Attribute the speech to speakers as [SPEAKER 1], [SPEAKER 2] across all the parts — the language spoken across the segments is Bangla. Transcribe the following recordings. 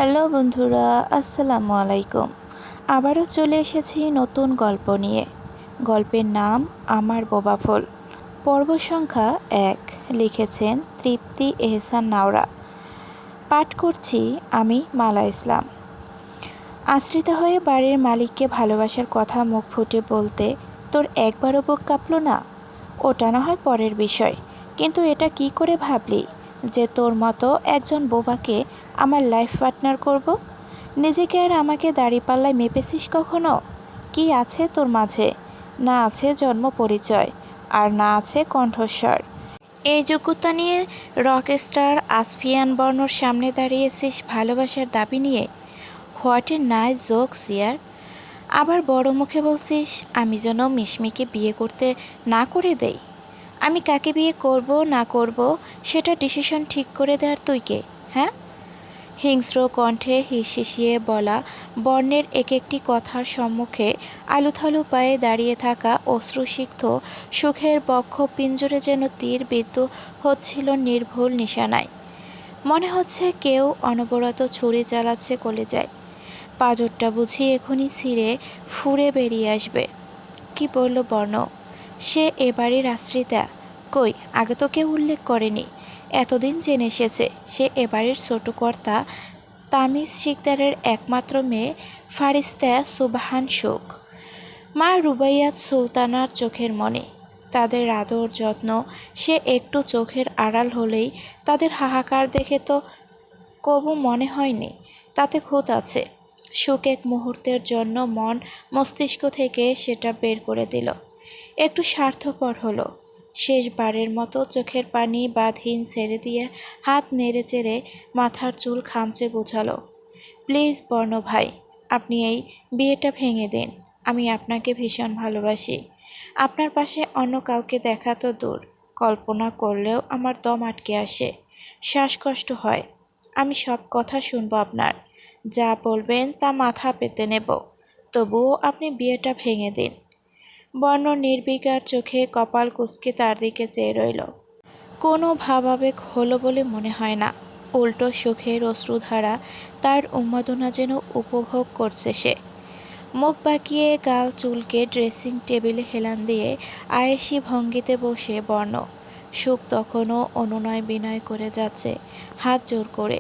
[SPEAKER 1] হ্যালো বন্ধুরা, আসসালামু আলাইকুম। আবারও চলে এসেছি নতুন গল্প নিয়ে। গল্পের নাম আমার বোবা ফুল। পর্ব সংখ্যা 1। লিখেছেন তৃপ্তি এহসান নাওরা। পাঠ করছি আমি মালা ইসলাম। আশ্রিতা হয়ে বাড়ির মালিককে ভালোবাসার কথা মুখ ফুটে বলতে তোর একবারও বুক কাঁপলো না? ওটা না হয় পরের বিষয়, কিন্তু এটা কি করে ভাবলি যে তোর মতো একজন বোবাকে আমার লাইফ পার্টনার করব? নিজেকে আর আমাকে দাঁড়িপাল্লায় মেপেছিস কখনো? কি আছে তোর মাঝে? না আছে জন্ম পরিচয়, আর না আছে কণ্ঠস্বর। এই যোগ্যতা নিয়ে রকস্টার আসফিয়ান বর্ণর সামনে দাঁড়িয়েছিস ভালোবাসার দাবি নিয়ে। হোয়াট এ নাইস জোকস ইয়ার। আবার বড় মুখে বলছিস আমি যেন মিশমিকে বিয়ে করতে না করে দেই। আমি কাকে বিয়ে করব না করব সেটা ডিসিশন ঠিক করে দেওয়ার তুই কে? হ্যাঁ? হিংস্র কণ্ঠে হিসিয়ে বলা বর্ণের এক একটি কথার সম্মুখে আলুথালু পায়ে দাঁড়িয়ে থাকা অশ্রুসিক্ত সুখের বক্ষ পিঞ্জরে যেন তীর বিদ্ধ হচ্ছিল নির্ভুল নিশানায়। মনে হচ্ছে কেউ অনবরত ছুরি চালাচ্ছে কলেজায়। পাঁজরটা বুঝি এখনই ছিঁড়ে ফুঁড়ে বেরিয়ে আসবে। কি বলল বর্ণ? সে এবারের আশ্রিতা? কই, আগে তো কেউ উল্লেখ করেনি। এতদিন জেনে এসেছে সে এবারের ছোট কর্তা তামিজ শিকদারের একমাত্র মেয়ে ফারিস্তা সুবহান সুখ। মা রুবাইয়াত সুলতানার চোখের মণি। তাদের আদর যত্ন সে একটু চোখের আড়াল হলেই তাদের হাহাকার দেখে তো কবু মনে হয়নি তাতে খুঁত আছে। সুখ এক মুহূর্তের জন্য মন মস্তিষ্ক থেকে সেটা বের করে দিল। একটু স্বার্থপর হলো। শেষবারের মতো চোখের পানি বাঁধহীন ছেড়ে দিয়ে হাত নেড়ে চেড়ে মাথার চুল খামচে বোঝালো, প্লিজ বর্ণ ভাই, আপনি এই বিয়েটা ভেঙে দিন। আমি আপনাকে ভীষণ ভালোবাসি। আপনার পাশে অন্য কাউকে দেখা তো দূর, কল্পনা করলেও আমার দম আটকে আসে, শ্বাসকষ্ট হয়। আমি সব কথা শুনবো আপনার, যা বলবেন তা মাথা পেতে নেব, তবুও আপনি বিয়েটা ভেঙে দিন। বর্ণ নির্বিকার চোখে কপাল কুঁচকে তার দিকে চেয়ে রইল। কোনো ভাবাবেগ হলো বলে মনে হয় না, উল্টো সুখের অশ্রুধারা তার উন্মাদনা যেন উপভোগ করছে সে। মুখ বাঁকিয়ে গাল চুলকে ড্রেসিং টেবিলে হেলান দিয়ে আয়েসি ভঙ্গিতে বসে বর্ণ। সুখ তখনও অনুনয় বিনয় করে যাচ্ছে হাত জোর করে।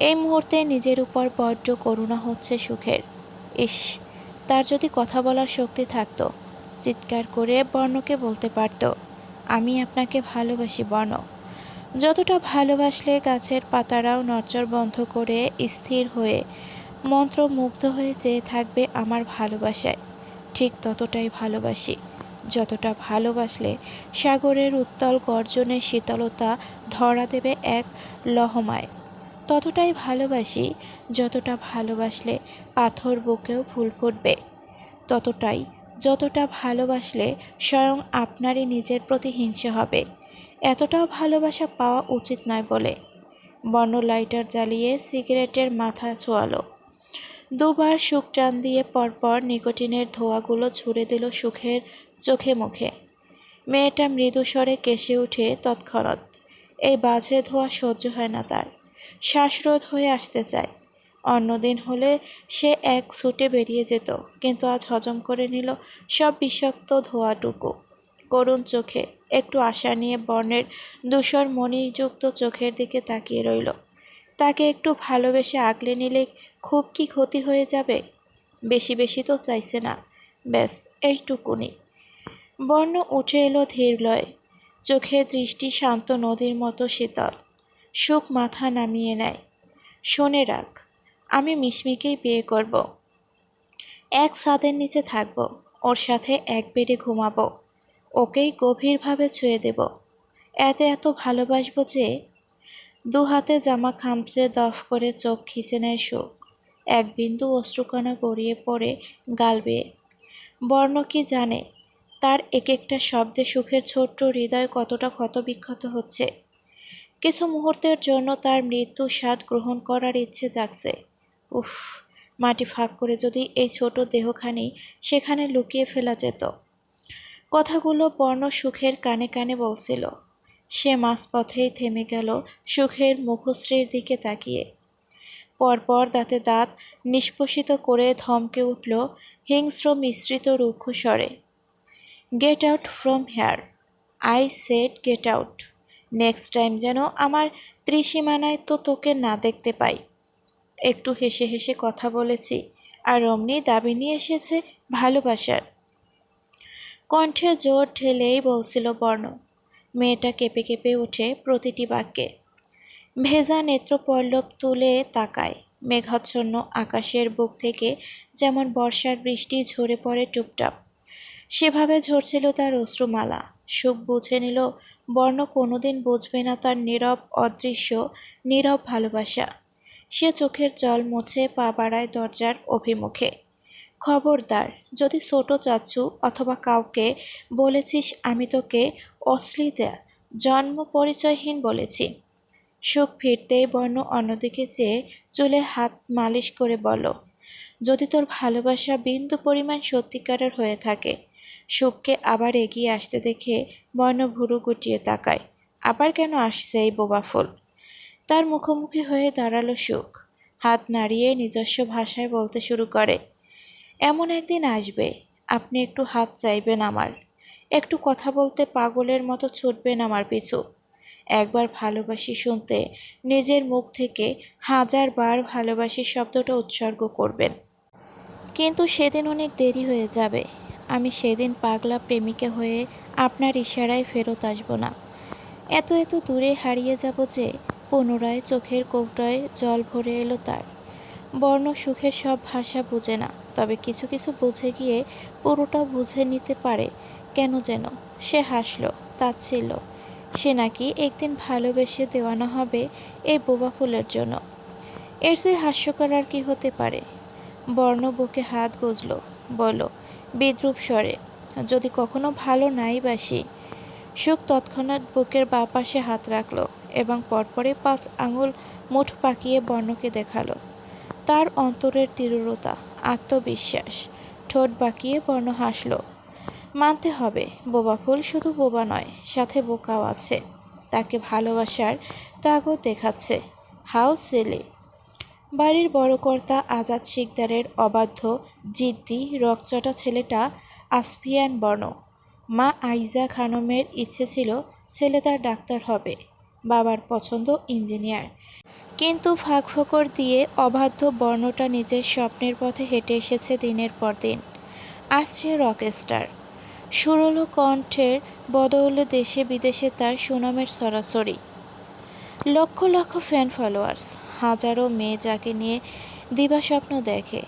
[SPEAKER 1] এই মুহূর্তে নিজের উপর বড্ড করুণা হচ্ছে সুখের। ইস, তার যদি কথা বলার শক্তি থাকতো, চিৎকার করে বর্ণকে বলতে পারত, আমি আপনাকে ভালোবাসি বর্ণ। যতটা ভালোবাসলে গাছের পাতারাও নড়চড় বন্ধ করে স্থির হয়ে মন্ত্রমুগ্ধ হয়ে চেয়ে থাকবে আমার ভালোবাসায়, ঠিক ততটাই ভালোবাসি। যতটা ভালোবাসলে সাগরের উত্তাল গর্জনের শীতলতা ধরা দেবে এক লহমায়, ততটাই ভালোবাসি। যতটা ভালোবাসলে পাথর বুকেও ফুল ফুটবে, ততটাই যতটা ভালোবাসলে স্বয়ং আপনারই নিজের প্রতি হিংসা হবে। এতটাও ভালোবাসা পাওয়া উচিত নয় বলে। বর্ণ লাইটার জ্বালিয়ে সিগারেটের মাথা ছোয়ালো। দুবার সুখ টান দিয়ে পরপর নিকোটিনের ধোঁয়াগুলো ছুড়ে দিল সুখের চোখে মুখে। মেয়েটা মৃদু স্বরে কেসে উঠে তৎক্ষণাৎ। এই বাজে ধোঁয়া সহ্য হয় না তার, শ্বাসরোধ হয়ে আসতে চায়। অন্যদিন হলে সে এক ছুটে বেরিয়ে যেত, কিন্তু আজ হজম করে নিল সব বিষাক্ত ধোঁয়াটুকু। করুণ চোখে একটু আশা নিয়ে বর্ণের ধূসর মণিযুক্ত চোখের দিকে তাকিয়ে রইল। তাকে একটু ভালোবেসে আগলে নিলে খুব কি ক্ষতি হয়ে যাবে? বেশি বেশি তো চাইছে না, ব্যাস এইটুকুনি। বর্ণ উঠে এলো ধীর লয়ে, চোখে দৃষ্টি শান্ত নদীর মতো শীতল। সুখ মাথা নামিয়ে নেয়। শুনে রাখ, আমি মিশমিকেই বিয়ে করব। এক ছাদের নিচে থাকবো, ওর সাথে এক বেডে ঘুমাবো, ওকেই গভীরভাবে ছুঁয়ে দেব। এত এত ভালোবাসবো যে। দু হাতে জামা খামচে দফ করে চোখ খিচে নেয় সুখ। এক বিন্দু অশ্রুকণা গড়িয়ে পড়ে গাল বেয়ে। বর্ণ কি জানে তার এক একটা শব্দে সুখের ছোট্ট হৃদয় কতটা ক্ষতবিক্ষত হচ্ছে। কিছু মুহূর্তের জন্য তার মৃত্যু স্বাদ গ্রহণ করার ইচ্ছে জাগছে। উফ, মাটি ফাঁক করে যদি এই ছোট দেহখানি সেখানে লুকিয়ে ফেলা যেত। কথাগুলো বর্ণ সুখের কানে কানে বলছিল। সে মাঝপথেই থেমে গেল সুখের মুখশ্রীর দিকে তাকিয়ে। পরপর দাঁতে দাঁত নিষ্পষিত করে ধমকে উঠল হিংস্র মিশ্রিত রুক্ষ স্বরে, get out from here. I said get out. Next time যেন আমার ত্রিসীমানায় তো তোকে না দেখতে পাই। একটু হেসে হেসে কথা বলেছি, আর অমনি দাবি নিয়ে এসেছে ভালোবাসার। কণ্ঠে জোর ঢেলেই বলছিল বর্ণ। মেয়েটা কেঁপে কেঁপে ওঠে প্রতিটি বাক্যে। ভেজা নেত্রপল্লব তুলে তাকায়। মেঘাচ্ছন্ন আকাশের বুক থেকে যেমন বর্ষার বৃষ্টি ঝরে পড়ে টুপটাপ, সেভাবে ঝরছিল তার অশ্রুমালা। সুখ বুঝে নিল বর্ণ কোনোদিন বুঝবে না তার নীরব অদৃশ্য নীরব ভালোবাসা। সে চোখের জল মুছে পা বাড়ায় দরজার অভিমুখে। খবরদার, যদি ছোট চাচ্চু অথবা কাউকে বলেছিস আমি তোকে অশ্লীলতা জন্ম পরিচয়হীন বলেছি। সুখ ফিরতেই বর্ণ অন্যদিকে চেয়ে চুলে হাত মালিশ করে বলল, যদি তোর ভালোবাসা বিন্দু পরিমাণ সত্যিকারের হয়ে থাকে। সুখকে আবার এগিয়ে আসতে দেখে বর্ণ ভুরু গুটিয়ে তাকায়। আবার কেন আসছে এই বোবা ফুল? তার মুখোমুখি হয়ে দাঁড়ালো সুখ। হাত নাড়িয়ে নিজস্ব ভাষায় বলতে শুরু করে, এমন একদিন আসবে আপনি একটু হাত চাইবেন আমার, একটু কথা বলতে পাগলের মতো ছুটবেন আমার পিছু। একবার ভালোবাসি শুনতে নিজের মুখ থেকে 1000 বার ভালোবাসি শব্দটা উৎসর্গ করবেন। কিন্তু সেদিন অনেক দেরি হয়ে যাবে। আমি সেদিন পাগলা প্রেমিকা হয়ে আপনার ইশারায় ফেরত আসব না। এত এত দূরে হারিয়ে যাব যে পুনরায় চোখের কৌটায় জল ভরে এলো তার। বর্ণ সুখের সব ভাষা বুঝে না, তবে কিছু কিছু বুঝে গিয়ে পুরোটা বুঝে নিতে পারে কেন যেন। সে হাসল, তাচ্ছিল্য। সে নাকি একদিন ভালোবেসে দেওয়ানো হবে এই বোবা ফুলের জন্য। এর চেয়ে হাস্যকর আর কি হতে পারে? বর্ণ বুকে হাত গুজল, বলল বিদ্রূপ স্বরে, যদি কখনো ভালো নাই বাসি। সুখ তৎক্ষণাৎ বুকের বাঁ পাশে হাত রাখল এবং পরপরই 5 আঙুল মুঠ পাকিয়ে বর্ণকে দেখালো। তার অন্তরের তীব্রতা, আত্মবিশ্বাস। ঠোঁট বাঁকিয়ে বর্ণ হাসল। মানতে হবে, বোবা ফুল শুধু বোবা নয়, সাথে বোকাও আছে। তাকে ভালোবাসার তাগদ দেখাচ্ছে। How silly! বাড়ির বড় কর্তা আজাদ শিকদারের অবাধ্য জিদ্দি রকচটা ছেলেটা আসফিয়ান বর্ণ। মা আইজা খানমের ইচ্ছে ছিল ছেলে তার ডাক্তার হবে, বাবার পছন্দ ইঞ্জিনিয়ার। কিন্তু ফাঁক-ফোকর দিয়ে অবাধ্য বর্ণটা নিজের স্বপ্নের পথে হেঁটে এসেছে দিনের পর দিন। আজ সে রকস্টার। সুরলো কণ্ঠের বদৌলে দেশে বিদেশে তার সুনামের ছড়াছড়ি। Lakh lakh fan followers. হাজারো মেয়ে যাকে নিয়ে দিবাস্বপ্ন দেখে।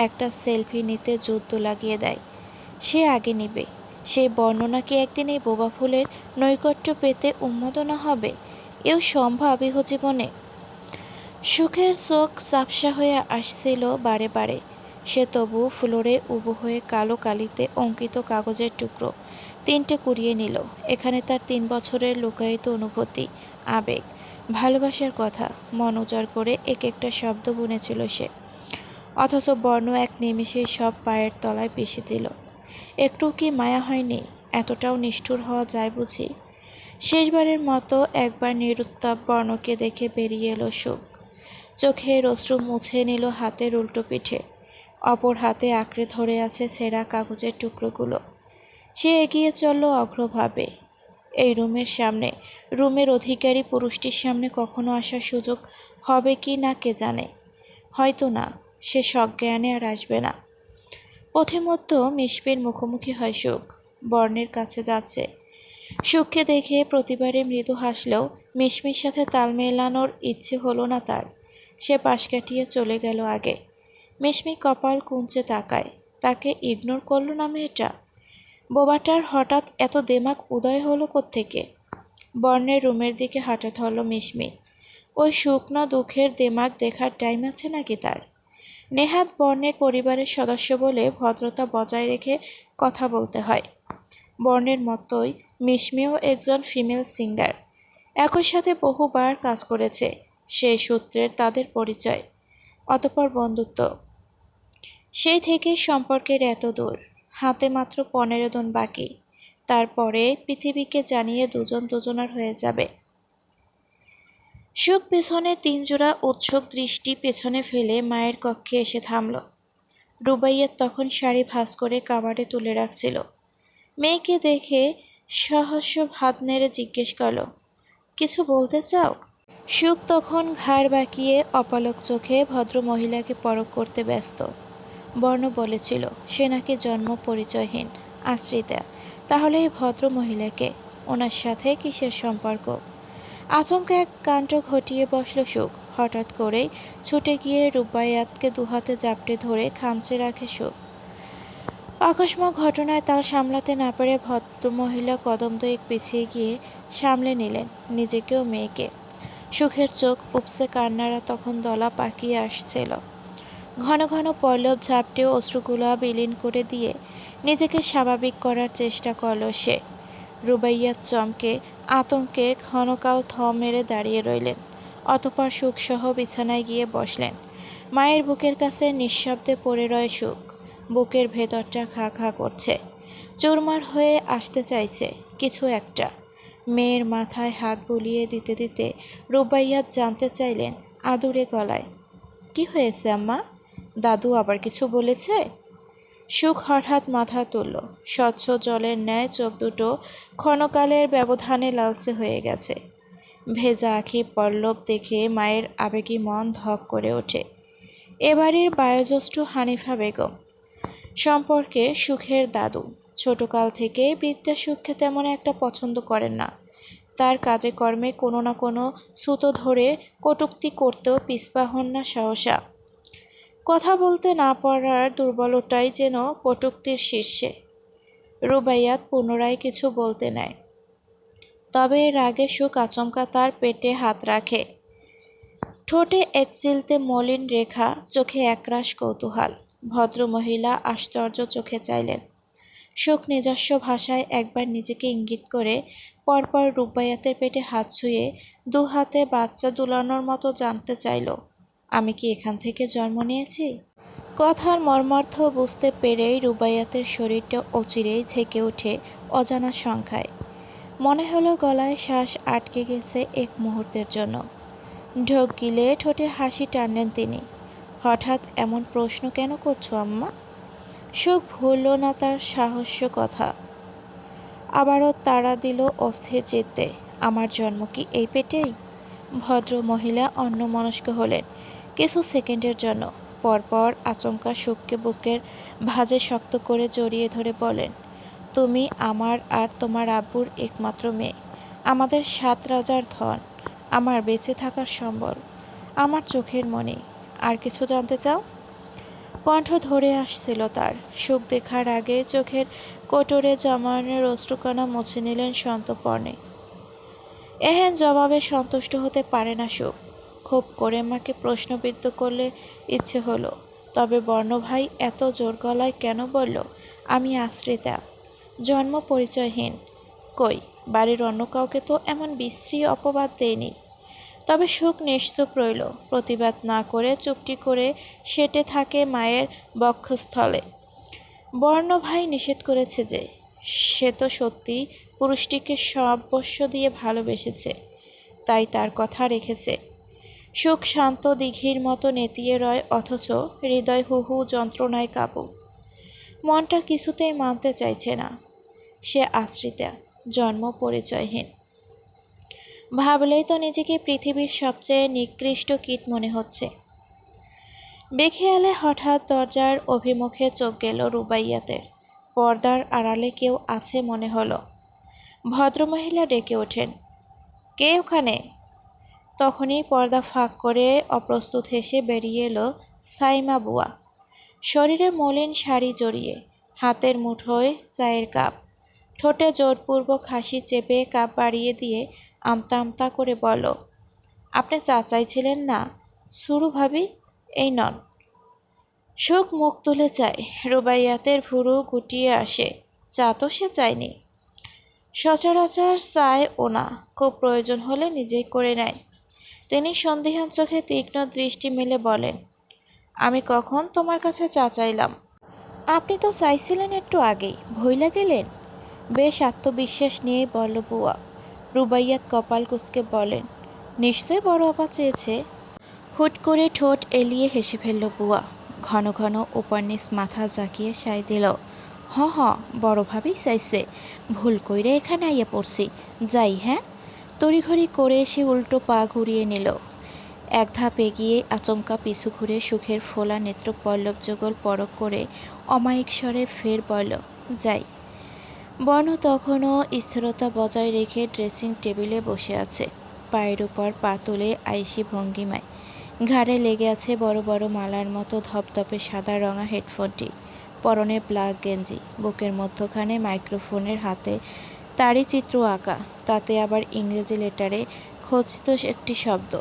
[SPEAKER 1] একটা সেলফি নিতে যুদ্ধ লাগিয়ে দেয়। সে আগে নিবে। সেই বর্ণনা কি একদিন এই বোবা ফুলের নৈকট্য পেতে উন্মাদনা হবে? এও সম্ভব ইহ জীবনে? সুখের চোখ চাপসা হয়ে আসছিল বারে বারে। সে তবু ফ্লোরে উবু হয়ে কালো কালিতে অঙ্কিত কাগজের টুকরো 3টে কুড়িয়ে নিল। এখানে তার 3 বছরের লুকায়িত অনুভূতি, আবেগ, ভালোবাসার কথা মন উজাড় করে এক একটা শব্দ বুনেছিল সে। অথচ বর্ণ এক নিমিষেই সব পায়ের তলায় পিষে দিল। একটু কি মায়া হয়নি? এতটাও নিষ্ঠুর হওয়া যায় বুঝি? শেষবারের মতো একবার নিরুত্তাপ বর্ণকে দেখে বেরিয়ে এলো সুখ। চোখের অশ্রু মুছে নিল হাতের উল্টো পিঠে। অপর হাতে আঁকড়ে ধরে আছে ছেঁড়া কাগজের টুকরোগুলো। সে এগিয়ে চলল অগ্রভাবে। এই রুমের সামনে, রুমের অধিকারী পুরুষটির সামনে কখনো আসার সুযোগ হবে কি না কে জানে। হয়তো না, সে সজ্ঞানে আর আসবে না। পথিমধ্যে মিশমির মুখোমুখি হয় সুখ। বর্ণের কাছে যাচ্ছে। সুখকে দেখে প্রতিবারে মৃদু হাসলেও মিশমির সাথে তাল মেলানোর ইচ্ছে হলো না তার। সে পাশ কাটিয়ে চলে গেল আগে। মিশমি কপাল কুঁচে তাকায়। তাকে ইগনোর করল না মেয়েটা? বোবাটার হঠাৎ এত দেমাক উদয় হলো কোত্থেকে? বর্ণের রুমের দিকে হাঁটা ধরল মিশমি। ওই শুকনো দুঃখের দেমাক দেখার টাইম আছে নাকি তার? নেহাত বর্ণের পরিবারের সদস্য বলে ভদ্রতা বজায় রেখে কথা বলতে হয়। বর্ণের মতোই মিশমিও একজন ফিমেল সিঙ্গার। একই সাথে বহুবার কাজ করেছে। সেই সূত্রের তাদের পরিচয়, অতঃপর বন্ধুত্ব। সেই থেকে সম্পর্কের এত দূর। হাতে মাত্র 15 দিন বাকি। তারপরে পৃথিবীকে জানিয়ে দুজন দুজনার হয়ে যাবে। সুখ পেছনে 3 জোড়া উৎসুক দৃষ্টি পেছনে ফেলে মায়ের কক্ষে এসে থামল। রুবাইয়াত তখন শাড়ি ভাঁজ করে কাবারে তুলে রাখছিল। মেয়েকে দেখে সহস্র হাত নেড়ে জিজ্ঞেস করল, কিছু বলতে চাও? সুখ তখন ঘাড় বাঁকিয়ে অপলক চোখে ভদ্রমহিলাকে পরখ করতে ব্যস্ত। বর্ণ বলেছিল সে নাকি জন্ম পরিচয়হীন, আশ্রিতা। তাহলে এই ভদ্রমহিলাকে, ওনার সাথে কিসের সম্পর্ক? আচমকা এক কাণ্ড ঘটিয়ে বসল সুখ। হঠাৎ করেই ছুটে গিয়ে রুবাইয়াতকে দুহাতে জাপটে ধরে খামচে রাখে সুখ। আকস্মিক ঘটনায় তাল সামলাতে না পেরে ভদ্রমহিলা কদম দুয়েক পিছিয়ে গিয়ে সামলে নিলেন নিজেকেও মেয়েকে। সুখের চোখ উপসে কান্নারা তখন দলা পাকিয়ে আসছিল। ঘন ঘন পল্লব ঝাপটেও অশ্রুগুলা বিলীন করে দিয়ে নিজেকে স্বাভাবিক করার চেষ্টা করল সে। রুবাইয়াত চমকে আতঙ্কে ক্ষণকাল মেরে দাঁড়িয়ে রইলেন। অতঃপর সুখসহ বিছানায় গিয়ে বসলেন। মায়ের বুকের কাছে নিঃশব্দে পড়ে রয় সুখ। বুকের ভেতরটা খা খা করছে, চুরমার হয়ে আসতে চাইছে কিছু একটা। মেয়ের মাথায় হাত বুলিয়ে দিতে দিতে রুবাইয়াত জানতে চাইলেন আদুরে গলায়, কি হয়েছে আম্মা? দাদু আবার কিছু বলেছে? সুখ হঠাৎ মাথা তুলল। স্বচ্ছ জলের ন্যায় চোখ দুটো ক্ষণকালের ব্যবধানে লালচে হয়ে গেছে। ভেজা আঁখি পল্লব দেখে মায়ের আবেগী মন ধক করে ওঠে। এবাড়ির বয়োজ্যেষ্ঠ হানিফা বেগম সম্পর্কে সুখের দাদু ছোটকাল থেকেই বৃদ্ধা সুখকে তেমন একটা পছন্দ করেন না। তার কাজে কর্মে কোনো না কোনো সুতো ধরে কটূক্তি করতেও পিছপা হন না সহসা। কথা বলতে না পারার দুর্বলতাই যেন কটূক্তির শীর্ষে। রুবাইয়াত পুনরায় কিছু বলতে নেয়, তবে এর আগে সুখ আচমকা তার পেটে হাত রাখে। ঠোঁটে এক চিলতে মলিন রেখা, চোখে একরাশ কৌতূহল। ভদ্রমহিলা আশ্চর্য চোখে চাইলেন। সুখ নিজস্ব ভাষায় একবার নিজেকে ইঙ্গিত করে পরপর রুবাইয়াতের পেটে হাত ছুঁয়ে দু হাতে বাচ্চা দুলানোর মতো জানতে চাইল, আমি কি এখান থেকে জন্ম নিয়েছি? কথার মর্মার্থ বুঝতে পেরেই রুবাইয়াতের শরীরটা অচিরেই ঝেঁকে ওঠে অজানা সংখ্যায়। মনে হলো গলায় শ্বাস আটকে গেছে এক মুহূর্তের জন্য। ঢোক গিলে ঠোঁটে হাসি টানলেন তিনি। হঠাৎ এমন প্রশ্ন কেন করছো আম্মা? সুখ ভুলল না তার সাহস্য কথা। আবারও তাড়া দিল অস্থির চিত্তে, আমার জন্ম কি এই পেটেই? ভদ্র মহিলা অন্যমনস্ক হলেন কিছু সেকেন্ডের জন্য। পরপর আচমকা সুখকে বুকের ভাঁজে শক্ত করে জড়িয়ে ধরে বলেন, তুমি আমার আর তোমার আব্বুর একমাত্র মেয়ে, আমাদের 7 রাজার ধন, আমার বেঁচে থাকার সম্বল, আমার চোখের মণি। আর কিছু জানতে চাও? কণ্ঠ ধরে আসছিল তার। সুখ দেখার আগে চোখের কোটরে জমানের অশ্রুকণা মুছে নিলেন সন্তর্পণে। এহেন জবাবে সন্তুষ্ট হতে পারে না সুখ। খুব করে মাকে প্রশ্নবিদ্ধ করলে ইচ্ছে হলো, তবে বর্ণভাই এত জোর গলায় কেন বলল আমি আশ্রিতা, জন্ম পরিচয়হীন? কই, বাড়ির অন্য কাউকে তো এমন বিশ্রী অপবাদ দেয়নি। তবে সুখ নিশ্চুপ রইল, প্রতিবাদ না করে চুপটি করে সেটে থাকে মায়ের বক্ষস্থলে। বর্ণভাই নিষেধ করেছে যে, সে তো সত্যি পুরুষটিকে সর্বস্ব দিয়ে ভালোবেসেছে, তাই তার কথা রেখেছে। সুখ শান্ত দিঘির মতো নেতিয়ে রয়, অথচ হৃদয় হু হু যন্ত্রণায় কাবু। মনটা কিছুতেই মানতে চাইছে না সে আশ্রিতা, জন্ম পরিচয়হীন। ভাবলেই তো নিজেকে পৃথিবীর সবচেয়ে নিকৃষ্ট কীট মনে হচ্ছে। বেখেয়ালে হঠাৎ দরজার অভিমুখে চোখ গেল রুবাইয়াতের। পর্দার আড়ালে কেউ আছে মনে হলো। ভদ্রমহিলা ডেকে ওঠেন, কে ওখানে? তখনই পর্দা ফাঁক করে অপ্রস্তুত হেসে বেরিয়ে এলো সাইমা বুয়া। শরীরে মলিন শাড়ি জড়িয়ে, হাতের মুঠোয় চায়ের কাপ, ঠোঁটে জোরপূর্বক হাসি চেপে কাপ বাড়িয়ে দিয়ে আমতা আমতা করে বলল, আপনি চা চাইছিলেন না সুরু ভাবি, এই নন। সুখ মুখ তুলে চায়। রুবাইয়াতের ভুরু গুটিয়ে আসে, চা তো সে চায়নি। সচরাচর চায় ও না, খুব প্রয়োজন হলে নিজেই করে নেয়। তিনি সন্দিহান চোখে তীক্ষ্ণ দৃষ্টি মেলে বলেন, আমি কখন তোমার কাছে চা চাইলাম? আপনি তো চাইছিলেন একটু আগেই, ভইলা গেলেন? বেশ আত্মবিশ্বাস নিয়ে বলল বুয়া। রুবাইয়াত কপাল কুঁচকে বলেন, নিশ্চয় বড় আপা চেয়েছে। হুট করে ঠোঁট এলিয়ে হেসে ফেলল বুয়া। ঘন ঘন ওপর নিচ মাথা জাকিয়ে সায় দিল। হ হ, বড়ভাবেই চাইছে। ভুল কইরে এখানে আইয়া পড়ছি। যাই হ্যাঁ। তড়িঘড়ি করে সে উল্টো পা ঘুরিয়ে নিল। এক ধাপ এগিয়ে আচমকা পিছু ঘুরে সুখের ফোলা নেত্র পল্লব যুগল পরক করে অমায়িক স্বরে ফের বলল, যাই। বর্ণ তখনও স্থিরতা বজায় রেখে ড্রেসিং টেবিলে বসে আছে, পায়ের উপর পা তুলে আইসি ভঙ্গিমায়। ঘাড়ে লেগে আছে বড় বড় মালার মতো ধপধপে সাদা রঙা হেডফোনটি। পরনে ব্ল্যাক গেঞ্জি, বুকের মধ্যখানে মাইক্রোফোনের হাতে তারই চিত্র আঁকা, তাতে আবার ইংরেজি লেটারে খচিত একটি শব্দ,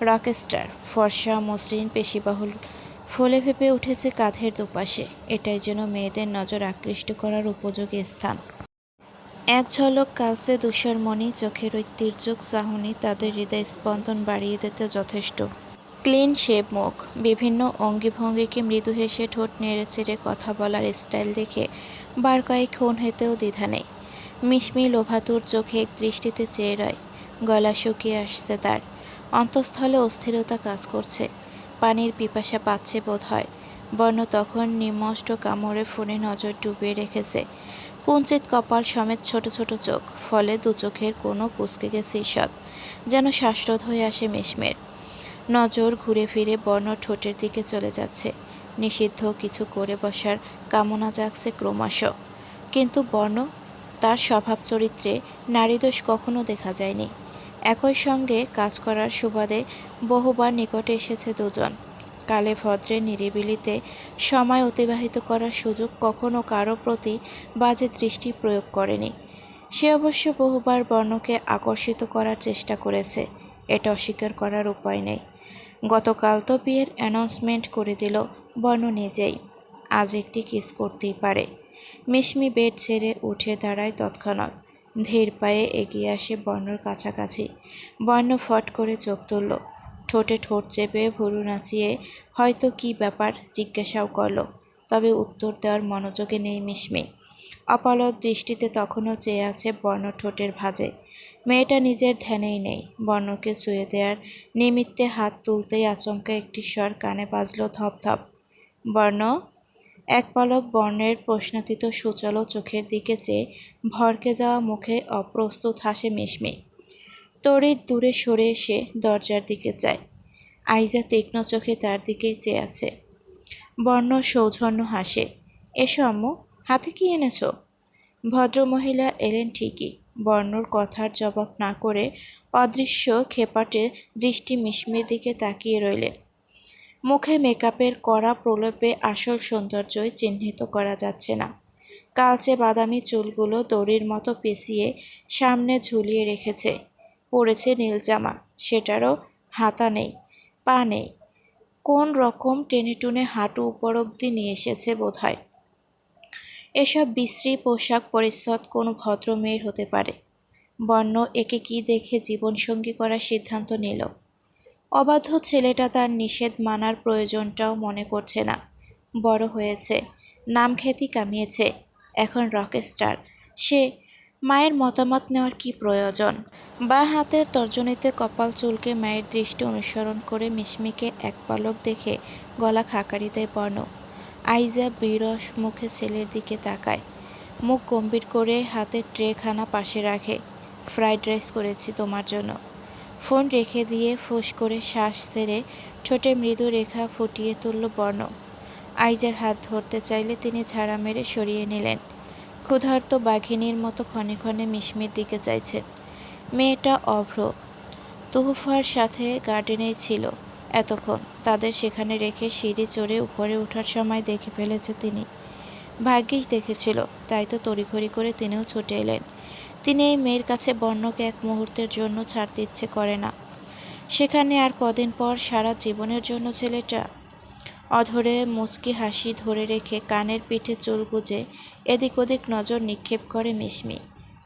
[SPEAKER 1] রকস্টার। ফর্সা মসৃণ পেশিবাহুল ফলে ফেপে উঠেছে কাঁধের দুপাশে। এটাই যেন মেয়েদের নজর আকৃষ্ট করার উপযোগী স্থান। এক ঝলক কালচে ধূসর মণি চোখের ওই তীর্যক চাহনি তাদের হৃদয় স্পন্দন বাড়িয়ে দিতে যথেষ্ট। ক্লিন শেভ মুখ, বিভিন্ন অঙ্গিভঙ্গিকে মৃদু হেসে ঠোঁট নেড়ে চেড়ে কথা বলার স্টাইল দেখে বার কয়েক খুন হতেও দ্বিধা নেই। মিশমি লোভাতুর চোখে এক দৃষ্টিতে চেয়ে রয়। গলা শুকিয়ে আসছে তার, অন্তঃস্থলে অস্থিরতা কাজ করছে। পানির পিপাসা পাচ্ছে বোধ হয়। বর্ণ তখন নিমষ্ট কামড়ে ফোনে নজর ডুবিয়ে রেখেছে। কুঞ্চিত কপাল সমেত ছোট ছোট চোখ, ফলে দু চোখের কোনো কুঁচকে গেছে ঈষৎ, যেন শ্বাসরোধ হয়ে আসে মিশমের। নজর ঘুরে ফিরে বর্ণ ঠোঁটের দিকে চলে যাচ্ছে। নিষিদ্ধ কিছু করে বসার কামনা জাগছে ক্রমশ। কিন্তু বর্ণ, তার স্বভাব চরিত্রে নারীদোষ কখনো দেখা যায়নি। একই সঙ্গে কাজ করার সুবাদে বহুবার নিকটে এসেছে দুজন। কালে ভদ্রে নিরিবিলিতে সময় অতিবাহিত করার সুযোগ কখনো কারো প্রতি বাজে দৃষ্টি প্রয়োগ করেনি। সে অবশ্য বহুবার বর্ণকে আকর্ষিত করার চেষ্টা করেছে, এটা অস্বীকার করার উপায় নেই। গতকাল তো বিয়ের অ্যানাউন্সমেন্ট করে দিল বর্ণ নিজেই, আজ একটি কিস করতেই পারে। মিশমি বেড ছেড়ে উঠে দাঁড়ায় তৎক্ষণাৎ, ধীর পায়ে এগিয়ে আসে বর্ণর কাছাকাছি। বর্ণ ফট করে চোখ তুলল, ঠোঁটে ঠোঁট চেপে ভুরু নাচিয়ে হয়তো কী ব্যাপার জিজ্ঞাসাও করল, তবে উত্তর দেওয়ার মনোযোগে নেই মিশমি। অপলক দৃষ্টিতে তখনও চেয়ে আছে বর্ণ ঠোঁটের ভাঁজে। মেয়েটা নিজের ধ্যানেই নেই। বর্ণকে ছুঁয়ে দেওয়ার নিমিত্তে হাত তুলতেই আচমকা একটি স্বর কানে বাজল, ধপ ধপ। বর্ণ। এক পলক বর্ণের প্রশ্নাতীত সুচল চোখের দিকে চেয়ে ভরকে যাওয়া মুখে অপ্রস্তুত হাসে মিশমি। তড়িৎ দূরে সরে এসে দরজার দিকে চায়। আইজা তীক্ষ্ণ চোখে তার দিকেই চেয়ে আছে। বর্ণ সৌজন্য হাসে। এসো আম্মু, হাতে কি এনেছ? ভদ্রমহিলা এলেন ঠিকই। বর্ণর কথার জবাব না করে অদৃশ্য খেপাটে দৃষ্টি মিশমির দিকে তাকিয়ে রইলেন। মুখে মেকআপের কড়া প্রলেপে আসল সৌন্দর্যই চিহ্নিত করা যাচ্ছে না। কালচে বাদামি চুলগুলো দড়ির মতো পেঁচিয়ে সামনে ঝুলিয়ে রেখেছে। পরেছে নীল জামা, সেটারও হাতা নেই, পা নেই। কোন রকম টেনে টুনে হাঁটু উপর অব্দি নিয়ে এসেছে বোধহয়। এসব বিশ্রী পোশাক পরিচ্ছদ কোনো ভদ্র মেয়ের হতে পারে। বর্ণ একে কি দেখে জীবনসঙ্গী করার সিদ্ধান্ত নিল। অবাধ্য ছেলেটা তার নিষেধ মানার প্রয়োজনটাও মনে করছে না। বড় হয়েছে, নাম খ্যাতি কামিয়েছে, এখন রকস্টার। সে মায়ের মতামত নেওয়ার কি প্রয়োজন? বাঁ হাতের তর্জনীতে কপাল চুলকে মায়ের দৃষ্টি অনুসরণ করে মিশমিকে এক পলক দেখে গলা খাকারি দেয় বর্ণ। আইজা বিরস মুখে ছেলের দিকে তাকায়, মুখ গম্ভীর করে হাতের ট্রেখানা পাশে রাখে। ফ্রাইড রাইস করেছি তোমার জন্য। ফোন রেখে দিয়ে ফুঁস করে শ্বাস ছেড়ে ঠোঁটে মৃদু রেখা ফুটিয়ে তুলল বর্ণ। আইজার হাত ধরতে চাইলে তিনি ঝাড়া মেরে সরিয়ে নিলেন। ক্ষুধার্ত বাঘিনীর মতো ক্ষণে ক্ষণে মিশমির দিকে চাইছেন। মেয়েটা অভ্র, তুহুফার সাথে গার্ডেনেই ছিল এতক্ষণ। তাদের সেখানে রেখে সিঁড়ি চড়ে উপরে ওঠার সময় দেখে ফেলেছে তিনি। ভাগ্যিস দেখেছিল, তাই তো তড়িঘড়ি করে তিনিও ছুটে এলেন। তিনি এই মেয়ের কাছে বর্ণকে এক মুহূর্তের জন্য ছাড়তে ইচ্ছে করে না। সেখানে আর কদিন পর সারা জীবনের জন্য ছেলেটা। অধরে মুচকি হাসি ধরে রেখে কানের পিঠে চুল গুজে এদিক ওদিক নজর নিক্ষেপ করে মিশমি।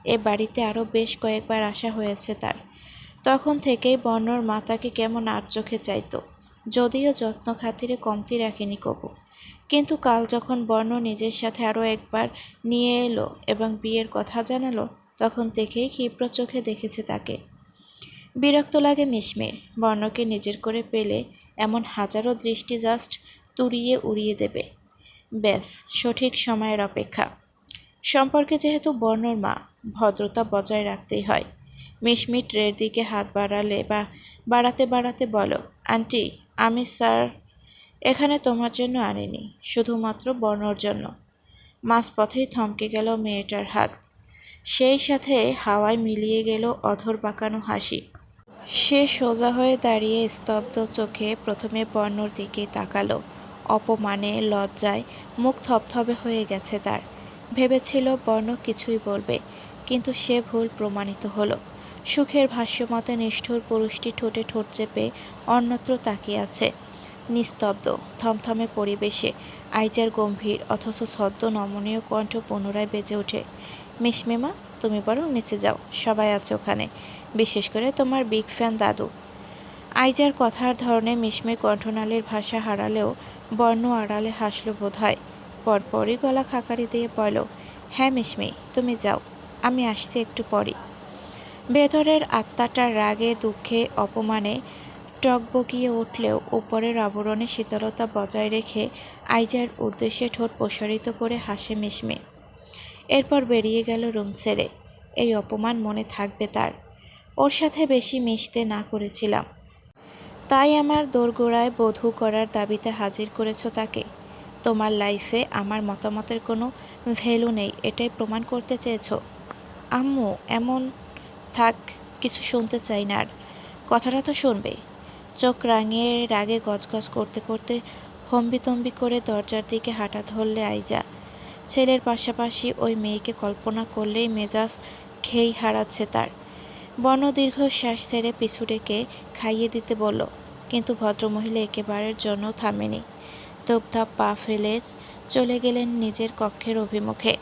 [SPEAKER 1] এ বাড়িতে আরও বেশ কয়েকবার আসা হয়েছে তার। তখন থেকেই বর্ণর মা তাকে কেমন আর চোখে চাইত, যদিও যত্ন খাতিরে কমতি রাখেনি কবু। কিন্তু কাল যখন বর্ণ নিজের সাথে আরও একবার নিয়ে এলো এবং বিয়ের কথা জানালো, তখন থেকেই ক্ষিপ্র চোখে দেখেছে তাকে। বিরক্ত লাগে মিশমির। বর্ণকে নিজের করে পেলে এমন হাজারো দৃষ্টি জাস্ট তুড়িয়ে উড়িয়ে দেবে। ব্যাস, সঠিক সময়ের অপেক্ষা। সম্পর্কে যেহেতু বর্ণর মা, ভদ্রতা বজায় রাখতেই হয়। মিশমি ট্রের দিকে হাত বাড়ালে বা বাড়াতে বাড়াতে বলো, আন্টি, আমি স্যার এখানে তোমার জন্য আনিনি, শুধুমাত্র বর্ণর জন্য। মাঝপথেই থমকে গেল মেয়েটার হাত। সেই সাথে হাওয়ায় মিলিয়ে গেল অধর বাঁকানো হাসি। সে সোজা হয়ে দাঁড়িয়ে স্তব্ধ চোখে প্রথমে বর্ণর দিকে তাকালো। অপমানে, লজ্জায় মুখ থপথপে হয়ে গেছে তার। ভেবেছিল বর্ণ কিছুই বলবে, কিন্তু সে ভুল প্রমাণিত হলো। সুখের ভাষ্যমতে নিষ্ঠুর পুরুষটি ঠোঁটে ঠোঁট চেপে অন্যত্র তাকিয়ে আছে। নিস্তব্ধ, থমথমে পরিবেশে আইজার গম্ভীর অথচ সদ্য নমনীয় কণ্ঠ পুনরায় বেজে ওঠে। মিশমিমা, তুমি বরং নিচে যাও, সবাই আছে ওখানে, বিশেষ করে তোমার বিগ ফ্যান দাদু। আইজার কথার ধরনে মিশমির কণ্ঠনালীর ভাষা হারালেও বর্ণ আড়ালে হাসল বোধহয়। পরপরই গলা খাকারি দিয়ে বলল, হ্যাঁ মিশমি, তুমি যাও, আমি আসছি একটু পরই। ভেতরের আত্মাটার রাগে, দুঃখে, অপমানে টকবগিয়ে উঠলেও উপরের আবরণে শীতলতা বজায় রেখে আইজার উদ্দেশ্যে ঠোঁট প্রসারিত করে হাসে মিশমি। এরপর বেরিয়ে গেল রুম ছেড়ে। এই অপমান মনে থাকবে তার। ওর সাথে বেশি মিশতে না করেছিলাম, তাই আমার দোরগোড়ায় বধূ করার দাবিতে হাজির করেছ তাকে। তোমার লাইফে আমার মতামতের কোনো ভ্যালু নেই, এটাই প্রমাণ করতে চেয়েছ। আম্মু, এমন থাক, কিছু শুনতে চাই না আর। কথাটা তো শুনবে। চোখ রাঙিয়ে রাগে গজগজ করতে করতে হম্বিতম্বি করে দরজার দিকে হাঁটা ধরলে আইজা। ছেলের পাশাপাশি ওই মেয়েকে কল্পনা করলেই মেজাজ খেই হারাচ্ছে তার। বর্ণ দীর্ঘশ্বাস ছেড়ে পিছু ডেকে খাইয়ে দিতে বলল, কিন্তু ভদ্রমহিলা একেবারের জন্য থামেনি। দোপধাপ পা ফেলে চলে গেলেন নিজের কক্ষের অভিমুখে।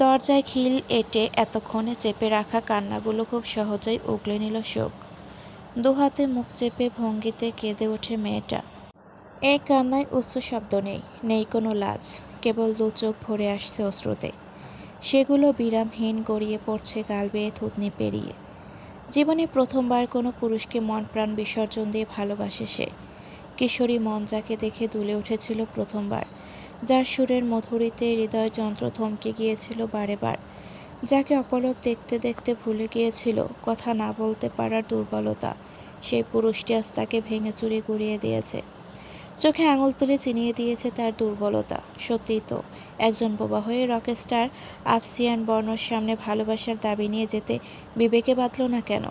[SPEAKER 1] দরজায় খিল এঁটে এতক্ষণে চেপে রাখা কান্নাগুলো খুব সহজেই উগলে নিল শোক। দুহাতে মুখ চেপে ভঙ্গিতে কেঁদে ওঠে মেয়েটা। এই কান্নায় উচ্চ শব্দ নেই, নেই কোনো লাজ, কেবল দু চোখ ভরে আসছে অশ্রুতে। সেগুলো বিরামহীন গড়িয়ে পড়ছে গাল বেয়ে থুতনি পেরিয়ে। জীবনে প্রথমবার কোনো পুরুষকে মন প্রাণ বিসর্জন দিয়ে ভালোবাসে সে। কিশোরী মন যাকে দেখে দুলে উঠেছিল প্রথমবার, যার সুরের মধুরিতে হৃদয় যন্ত্র থমকে গিয়েছিল বারে বার, যাকে অপলক দেখতে দেখতে ভুলে গিয়েছিল কথা না বলতে পারার দুর্বলতা, সেই পুরুষটি আজ তাকে ভেঙে চুরে গুঁড়িয়ে দিয়েছে। চোখে আঙুল তুলে চিনিয়ে দিয়েছে তার দুর্বলতা। সত্যিই তো, একজন বোবা হয়ে রকস্টার আফসিয়ান বর্ণর সামনে ভালোবাসার দাবি নিয়ে যেতে বিবেকে বাঁধল না কেন?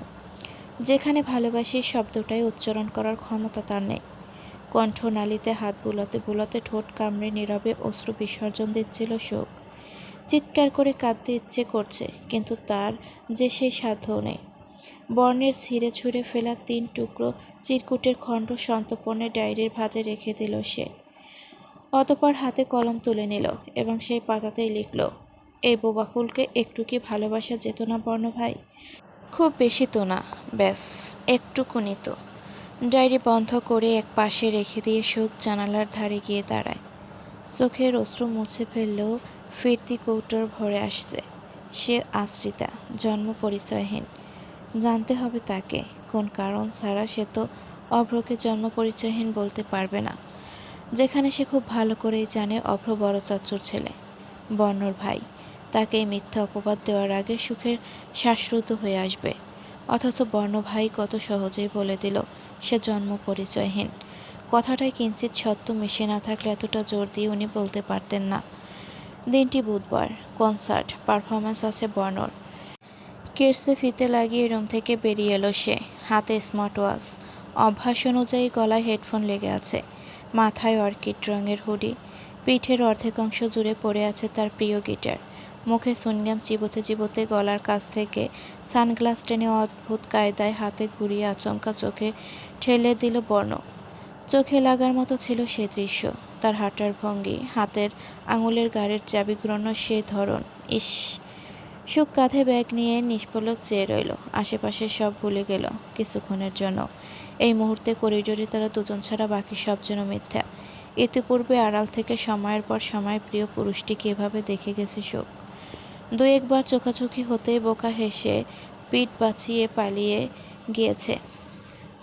[SPEAKER 1] যেখানে ভালোবাসি শব্দটাই উচ্চারণ করার ক্ষমতা তার নেই। কণ্ঠনালীতে হাত বুলাতে বুলাতে ঠোঁট কামড়ে নীরবে অশ্রু বিসর্জন দিচ্ছিল শোক। চিৎকার করে কাঁদতে ইচ্ছে করছে, কিন্তু তার যে সেই সাধ্যও নেই। বর্ণের ছিঁড়ে ছুঁড়ে ফেলা 3 টুকরো চিরকুটের খণ্ড সন্তর্পণে ডায়েরির ভাঁজে রেখে দিল সে। অতঃপর হাতে কলম তুলে নিল এবং সেই পাতাতেই লিখল, এই বোবা ফুলকে একটু কি ভালোবাসা যেত না বর্ণ ভাই? খুব বেশি তো না, ব্যাস একটুকুনি তো। ডায়েরি বন্ধ করে এক পাশে রেখে দিয়ে শোক জানালার ধারে গিয়ে দাঁড়ায়। চোখের অশ্রু মুছে ফেললেও ফিরতি কৌটোর ভরে আসছে। সে আশ্রিতা, জন্ম পরিচয়হীন। জানতে হবে তাকে, কোন কারণ ছাড়া সে তো অভ্রকে জন্ম পরিচয়হীন বলতে পারবে না, যেখানে সে খুব ভালো করেই জানে অভ্র বড় চাচুর ছেলে, বর্ণর ভাই। তাকে এই মিথ্যা অপবাদ দেওয়ার আগে সুখের শ্বাসরুদ্ধ হয়ে আসবে। অথচ বর্ণ ভাই কত সহজেই বলে দিল সে জন্ম পরিচয়হীন। কথাটায় কিঞ্চিত সত্য মিশে না থাকলে এতটা জোর দিয়ে উনি বলতে পারতেন না। দিনটি বুধবার, কনসার্ট, পারফরমেন্স আছে বর্ণর। কেরসে ফিতে লাগিয়ে রুম থেকে বেরিয়ে এলো সে। হাতে স্মার্ট ওয়াচ, অভ্যাস অনুযায়ী গলায় হেডফোন লেগে আছে, মাথায় অর্কিড রঙের হুডি, পিঠের অর্ধেক অংশ জুড়ে পড়ে আছে তার প্রিয় গিটার। মুখে সুইংগাম চিবোতে চিবোতে গলার কাছ থেকে সানগ্লাস টেনে অদ্ভুত কায়দায় হাতে ঘুরিয়ে আচমকা চোখে ঠেলে দিল বর্ণ। চোখে লাগার মতো ছিল সে দৃশ্য, তার হাঁটার ভঙ্গি, হাতের আঙুলের গাড়ির চাবি ঘুরানোর সেই ধরন। ইস! সুখ কাঁধে ব্যাগ নিয়ে নিষ্পলক চেয়ে রইল। আশেপাশে সব ভুলে গেল কিছুক্ষণের জন্য। এই মুহূর্তে করিডোরে তারা দুজন ছাড়া বাকি সব যেন মিথ্যা। ইতিপূর্বে আড়াল থেকে সময়ের পর সময় প্রিয় পুরুষটিকে এভাবে দেখে গেছে সুখ। 2-1 বার চোখাচোখি হতেই বোকা হেসে পিঠ বাঁচিয়ে পালিয়ে গিয়েছে।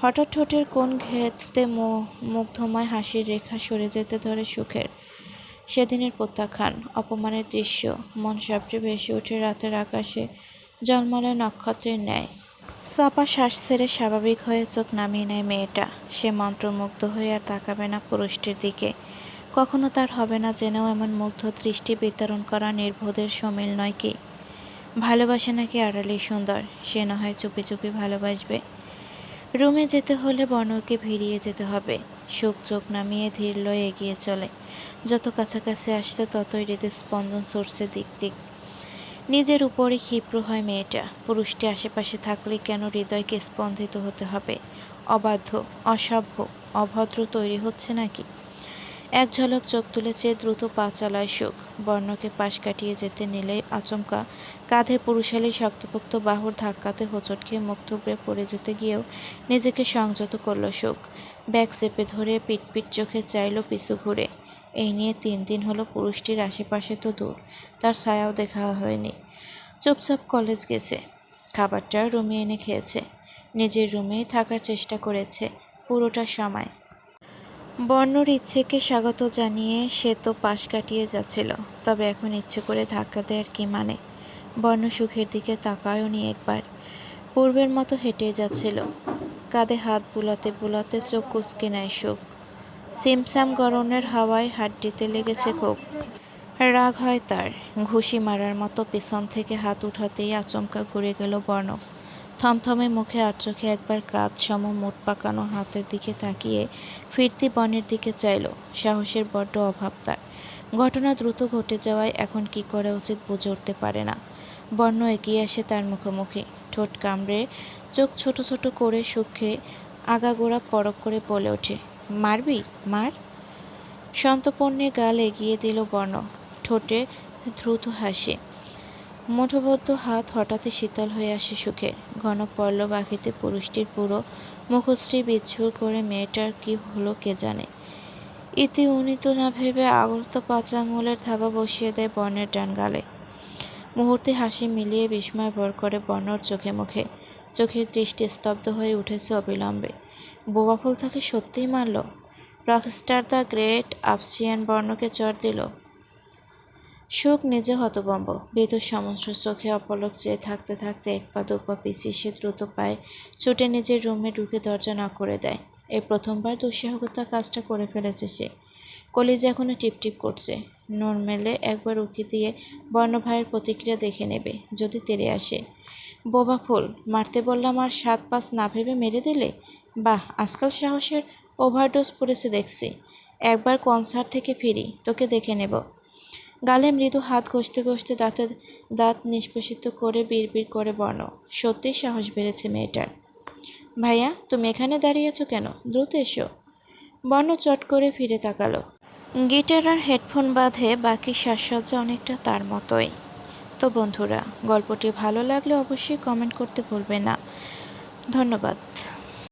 [SPEAKER 1] হঠাৎ ঠোঁটের কোণ ঘেঁটতে মুগ্ধময় হাসির রেখা সরে যেতে ধরে সুখের। সেদিনের প্রত্যাখ্যান, অপমানের দৃশ্য মন সাপড়ে ভেসে ওঠে রাতের আকাশে ঝলমলে নক্ষত্রের ন্যায়। চাপা শ্বাস ছেড়ে স্বাভাবিক হয়ে চোখ নামিয়ে নেয় মেয়েটা। সে মন্ত্রমুগ্ধ হয়ে আর তাকাবে না পুরুষটির দিকে। কখনো তার হবে না জেনেও এমন মুগ্ধ দৃষ্টি বিতরণ করা নির্বোধের সমিল নয় কি? ভালোবাসা নাকি আড়ালেই সুন্দর, সে না হয় চুপি চুপি ভালোবাসবে। রুমে যেতে হলে বর্ণকে ভিড়িয়ে যেতে হবে। সুখ চোখ নামিয়ে ধীর লয়ে এগিয়ে চলে। যত কাছাকাছি আসছে ততই হৃদয় স্পন্দন চড়ছে দিক দিক। নিজের উপরই ক্ষিপ্র হয় মেয়েটা। পুরুষটি আশেপাশে থাকলেই কেন হৃদয়কে স্পন্দিত হতে হবে? অবাধ্য, অসভ্য, অভদ্র তৈরি হচ্ছে নাকি? এক ঝলক চোখ তুলে চেয়ে দ্রুত পা চালায় সুখ। বর্ণকে পাশ কাটিয়ে যেতে নিলেই আচমকা কাঁধে পুরুষালী শক্তপোক্ত বাহুর ধাক্কাতে হোঁচট খেয়ে মুখ থুবড়ে পড়ে যেতে গিয়েও নিজেকে সংযত করল সুখ। ব্যাগ চেপে ধরে পিটপিট চোখে চাইল পিছু ঘুরে। এই নিয়ে 3 দিন হলো পুরুষটির আশেপাশে তো দূর, তার ছায়াও দেখা হয়নি। চুপচাপ কলেজ গেছে, খাবারটা রুমে এনে খেয়েছে, নিজের রুমেই থাকার চেষ্টা করেছে পুরোটা সময়। বর্ণর ইচ্ছেকে স্বাগত জানিয়ে সে তো পাশ কাটিয়ে যাচ্ছিল, তবে এখন ইচ্ছে করে ধাক্কা দেওয়ার কি মানে? বর্ণ সুখের দিকে তাকায়ও নি একবার। পূর্বের মতো হেঁটে যাচ্ছিল, কাঁধে হাত বুলাতে বুলাতে চোখ কুঁচকে নেয় সুখ। সিমসাম গরনের হাওয়ায় হাড্ডিতে লেগেছে খুব। রাগ হয় তার। ঘুষি মারার মতো পিছন থেকে হাত উঠাতেই আচমকা ঘুরে গেল বর্ণ। থমথমে মুখে আর চোখে একবার কাঁধ সম মুঠ পাকানো হাতের দিকে তাকিয়ে ফিরতি বনের দিকে চাইল। সাহসের বড্ড অভাব তার। ঘটনা দ্রুত ঘটে যাওয়ায় এখন কি করা উচিত বুঝে উঠতে পারে না। বর্ণ এগিয়ে আসে তার মুখোমুখি, ঠোঁট কামড়ে চোখ ছোট ছোট করে সুখে আগাগোড়া পরক করে বলে ওঠে, মারবি মার। সন্তপর্ণে গাল এগিয়ে দিল বর্ণ, ঠোঁটে দ্রুত হাসি। মুঠোবদ্ধ হাত হঠাৎই শীতল হয়ে আসে সুখের। ঘন পল্লব আঁখিতে পুরুষটির পুরো মুখশ্রী বিচ্ছুর করে মেয়েটার কি হলো কে জানে। ইতি উনিত না ভেবে আগত 5 আঙুলের থাবা বসিয়ে দেয় বর্ণের ডান গালে। মুহূর্তে হাসি মিলিয়ে বিস্ময় ভর করে বর্ণর চোখে মুখে। চোখের দৃষ্টি স্তব্ধ হয়ে উঠেছে অবিলম্বে। বোবাফুল তাকে সত্যিই মারল? রকস্টার দ্য গ্রেট আফসিয়ান বর্ণকে চড় দিল? সুখ নিজে হতভম্ব, ভীতু সমস্ত চোখে অপলক চেয়ে থাকতে থাকতে 1 পা 2 পা পিছিয়ে সে দ্রুত পায়ে ছুটে নিজের রুমে ঢুকে দরজা নক করে দেয়। এই প্রথমবার দুঃসাহসিকতা কাজটা করে ফেলেছে সে। কলিজা এখনো টিপটিপ করছে। নড় মেলে একবার উঁকি দিয়ে বর্ণ ভাইয়ের প্রতিক্রিয়া দেখে নেবে, যদি তেড়ে আসে। বোবা ফুল, মারতে বললাম আর 7-5 না ভেবে মেরে দিলে? বাহ, আজকাল সাহসের ওভারডোজ পড়েছে দেখছি। একবার কনসার্ট থেকে ফিরি, তোকে দেখে নেব। গালে মৃদু হাত ঘষতে ঘষতে দাঁত নিষ্পেষিত করে বিড়বিড় করে বর্ণ। সত্যিই সাহস বেড়েছে মেয়েটার। ভাইয়া, তুমি এখানে দাঁড়িয়ে আছো কেন? দ্রুত এসো। বর্ণ চট করে ফিরে তাকালো। গিটার আর হেডফোন বাঁধে বাকি সাজসজ্জা অনেকটা তার মতোই। তো বন্ধুরা, গল্পটি ভালো লাগলে অবশ্যই কমেন্ট করতে ভুলবে না। ধন্যবাদ।